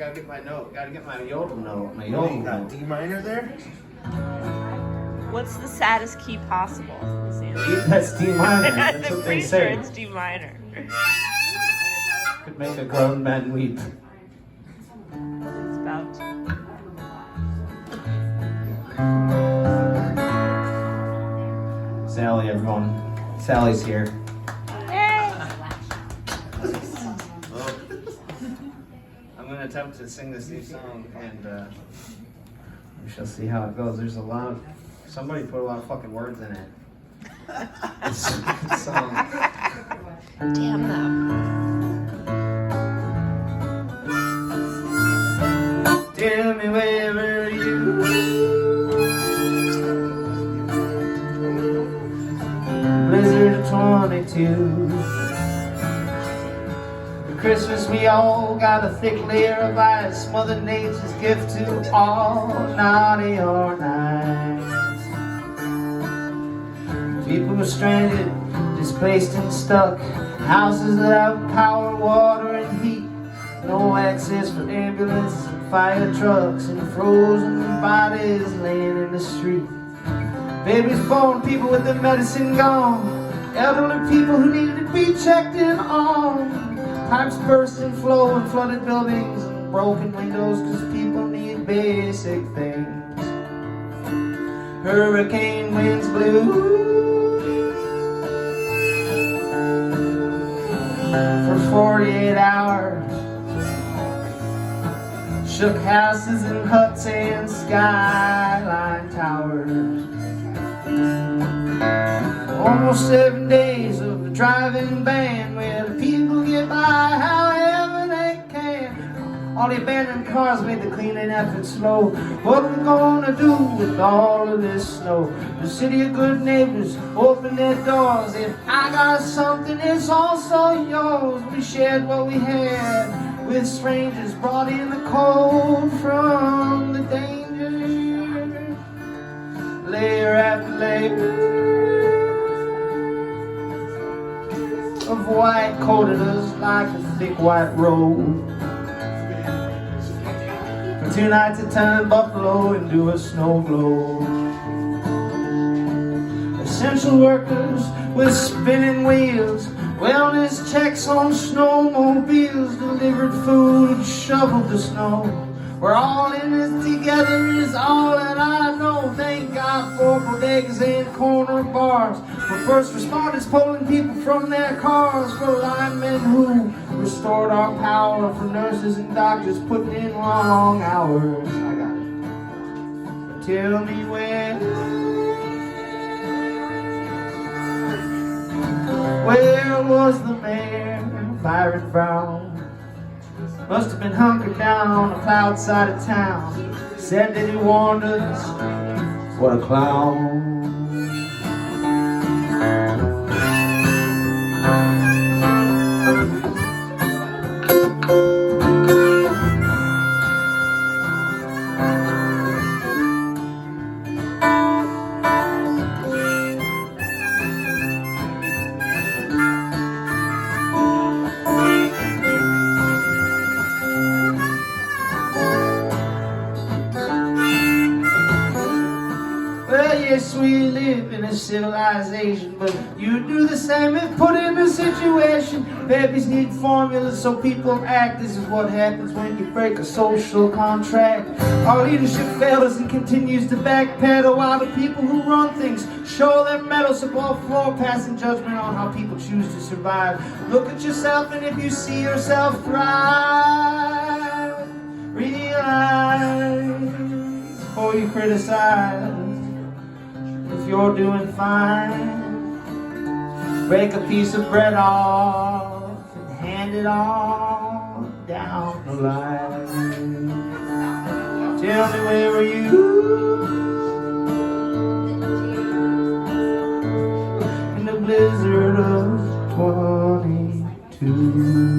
gotta get my note. Gotta get my yodel note. My yodel note. D minor there? What's the saddest key possible? That's D minor. That's what they say. Sure it's D minor. Could make a grown man weep. It's about to. Sally, everyone. Sally's here. Hey! Well, I'm gonna attempt to sing this new song, and we shall see how it goes. There's a lot of somebody put a lot of fucking words in it. It's a good song. Damn them. Tell me where were you? Blizzard of 22. For Christmas we all got a thick layer of ice, Mother Nature's gift to all naughty or nice. People were stranded, displaced and stuck, houses without power, water and heat, no access for ambulance and fire trucks, and frozen bodies laying in the street. Babies born, people with their medicine gone, elderly people who needed to be checked in on, pipes burst and flow in flooded buildings, and broken windows because people need basic things. Hurricane winds blew for 48 hours, shook houses and huts and skyline towers. Almost 7 days of a driving ban where the people get by however they can. All the abandoned cars made the cleaning effort slow. What we gonna do with all of this snow? The city of good neighbors open their doors. If I got something, it's also yours. We shared what we had with strangers, brought in the cold from the danger. Layer after layer of white coated us like a thick white robe. For 2 nights it turned Buffalo into a snow globe. Essential workers with spinning wheels, wellness checks on snowmobiles, delivered food and shoveled the snow. We're all in this together is all that I know. Thank God for bodegas and corner bars, for first responders pulling people from their cars, for linemen who restored our power, for nurses and doctors putting in long hours. I got it. But tell me where was the mayor, Byron Brown? Must have been hunkered down on a cloud side of town. Said that he warned us, what a clown. Yes, we live in a civilization, but you do the same if put in a situation. Babies need formulas so people act. This is what happens when you break a social contract. Our leadership fails and continues to backpedal, while the people who run things show their mettle. So ball floor passing judgment on how people choose to survive. Look at yourself, and if you see yourself thrive, realize before you criticize. If you're doing fine, break a piece of bread off and hand it on down the line. Tell me where were you in the blizzard of 22?